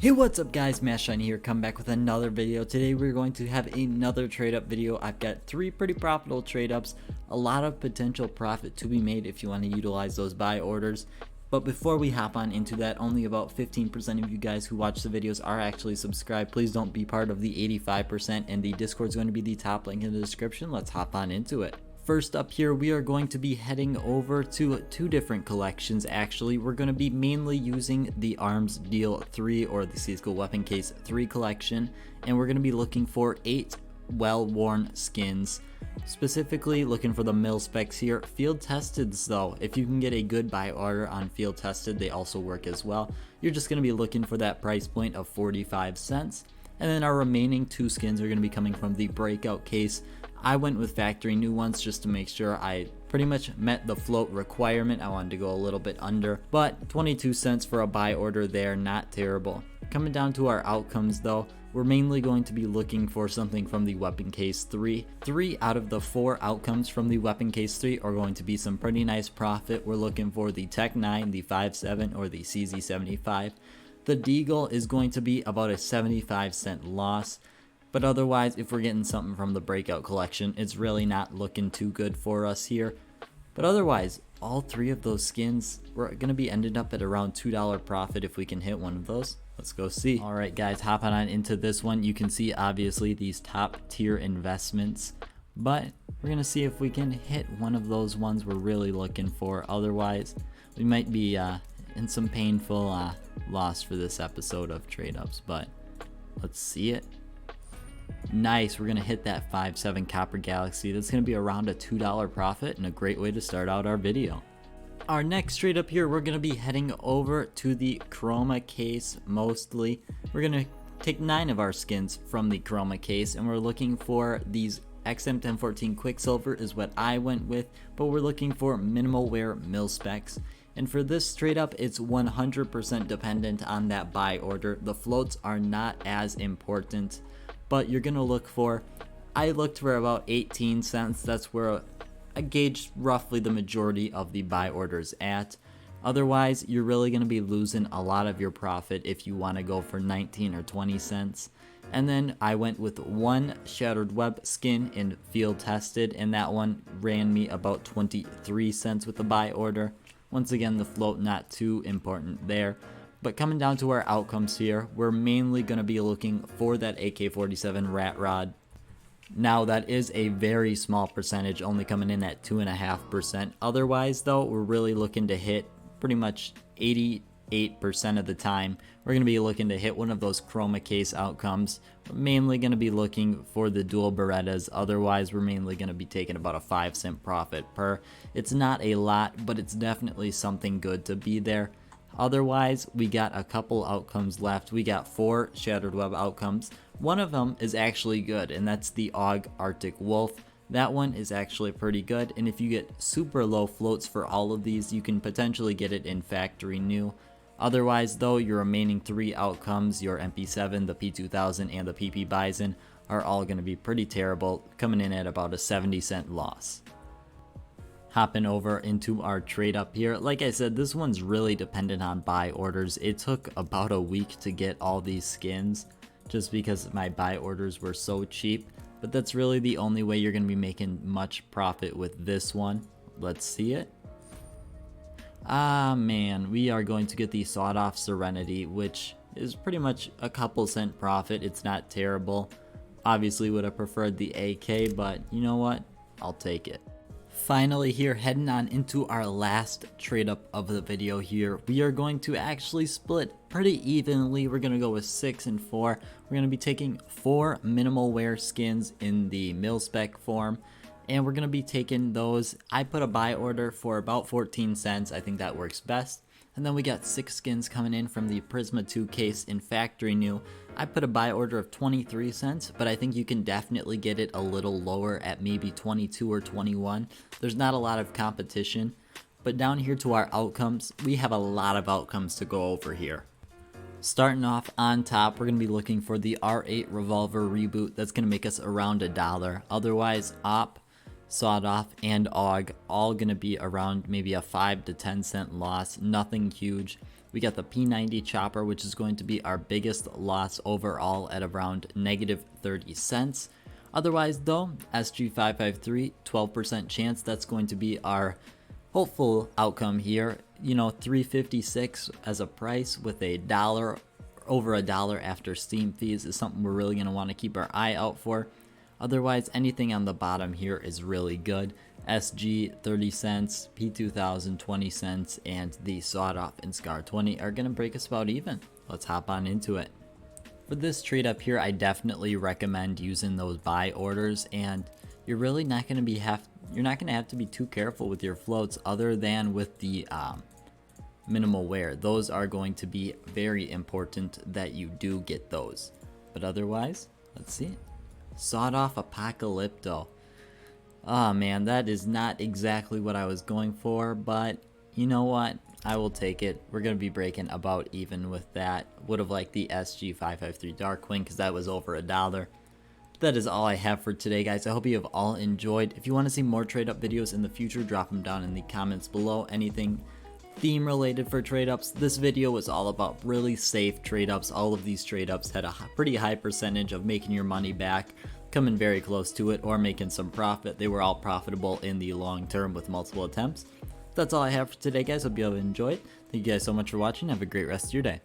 Hey, what's up guys, Mashshine here, come back with another video. Today we're going to have another trade up video. I've got 3 pretty profitable trade ups, a lot of potential profit to be made if you want to utilize those buy orders. But before we hop on into that, only about 15% of you guys who watch the videos are actually subscribed. Please don't be part of the 85%, and the Discord is going to be the top link in the description. Let's hop on into it. First up here, we are going to be heading over to 2 different collections. Actually, we're going to be mainly using the Arms Deal 3 or the Csgo Weapon Case 3 collection, and we're going to be looking for 8 well-worn skins. Specifically looking for the mil specs here. Field tested though, if you can get a good buy order on field tested, they also work as well. You're just going to be looking for that price point of 45 cents. And then our remaining 2 skins are going to be coming from the breakout case. I went with factory new ones just to make sure I pretty much met the float requirement. I wanted to go a little bit under, but 22 cents for a buy order there, not terrible. Coming down to our outcomes though, we're mainly going to be looking for something from the Weapon Case 3. 3 out of the 4 outcomes from the Weapon Case 3 are going to be some pretty nice profit. We're looking for the Tech 9, the 5.7, or the CZ75. The Deagle is going to be about a 75-cent loss. But otherwise, if we're getting something from the breakout collection, it's really not looking too good for us here. But otherwise, all 3 of those skins, we're going to be ended up at around $2 profit if we can hit one of those. Let's go see. Alright guys, hopping on into this one. You can see obviously these top tier investments, but we're going to see if we can hit one of those ones we're really looking for. Otherwise, we might be in some painful loss for this episode of trade ups, but let's see it. Nice, we're gonna hit that 5.7 Copper Galaxy. That's gonna be around a $2 profit and a great way to start out our video. Our next trade up here, we're gonna be heading over to the Chroma case mostly. We're gonna take 9 of our skins from the Chroma case, and we're looking for these XM1014 Quicksilver is what I went with, but we're looking for minimal wear mil specs. And for this trade up, it's 100% dependent on that buy order. The floats are not as important, but you're gonna look for, I looked for about 18 cents. That's where I gauged roughly the majority of the buy orders at. Otherwise, you're really gonna be losing a lot of your profit if you wanna go for 19 or 20 cents. And then I went with 1 Shattered Web skin in field tested, and that one ran me about 23 cents with the buy order. Once again, the float not too important there. But coming down to our outcomes here, we're mainly going to be looking for that AK-47 Rat Rod. Now that is a very small percentage, only coming in at 2.5%. Otherwise though, we're really looking to hit pretty much 88% of the time. We're going to be looking to hit one of those Chroma case outcomes. We're mainly going to be looking for the dual Berettas. Otherwise, we're mainly going to be taking about a 5-cent profit per. It's not a lot, but it's definitely something good to be there. Otherwise, we got a couple outcomes left. We got 4 Shattered Web outcomes. One of them is actually good, and that's the AUG Arctic Wolf. That one is actually pretty good, and if you get super low floats for all of these, you can potentially get it in factory new. Otherwise though, your remaining 3 outcomes, your MP7, the P2000, and the PP Bison, are all going to be pretty terrible, coming in at about a 70-cent loss. Hopping over into our trade up here, like I said, this one's really dependent on buy orders. It took about a week to get all these skins just because my buy orders were so cheap, but that's really the only way you're going to be making much profit with this one. Let's see it. Ah man, we are going to get the sawed off Serenity, which is pretty much a couple cent profit. It's not terrible. Obviously would have preferred the AK, but you know what, I'll take it. Finally here, heading on into our last trade up of the video here, we are going to actually split pretty evenly. We're going to go with 6 and 4. We're going to be taking 4 minimal wear skins in the mil spec form, and we're going to be taking those. I put a buy order for about 14 cents. I think that works best. And then we got 6 skins coming in from the Prisma 2 case in factory new. I put a buy order of 23 cents, but I think you can definitely get it a little lower at maybe 22 or 21. There's not a lot of competition. But down here to our outcomes, we have a lot of outcomes to go over here. Starting off on top, we're going to be looking for the R8 Revolver Reboot. That's going to make us around $1. Otherwise, op Sawed Off, and Og, all gonna be around maybe a 5 to 10 cent loss, nothing huge. We got the P90 Chopper, which is going to be our biggest loss overall at around negative 30 cents. Otherwise though, SG553, 12% chance, that's going to be our hopeful outcome here. You know, 356 as a price with a dollar, over a dollar after Steam fees is something we're really gonna wanna keep our eye out for. Otherwise, anything on the bottom here is really good. SG 30 cents, P2000 20 cents, and the Sawed Off and Scar 20 are gonna break us about even. Let's hop on into it. For this trade up here, I definitely recommend using those buy orders, and you're really not gonna be you're not gonna have to be too careful with your floats, other than with the minimal wear. Those are going to be very important that you do get those. But otherwise, let's see. Sawed Off Apocalypto. Oh man, that is not exactly what I was going for, but you know what? I will take it. We're going to be breaking about even with that. Would have liked the SG553 Darkwing because that was over a dollar. That is all I have for today, guys. I hope you have all enjoyed. If you want to see more trade up videos in the future, drop them down in the comments below. Anything theme related for trade ups. This video was all about really safe trade ups. All of these trade ups had a pretty high percentage of making your money back, coming very close to it, or making some profit. They were all profitable in the long term with multiple attempts. That's all I have for today, guys. Hope you have enjoyed. Thank you guys so much for watching. Have a great rest of your day.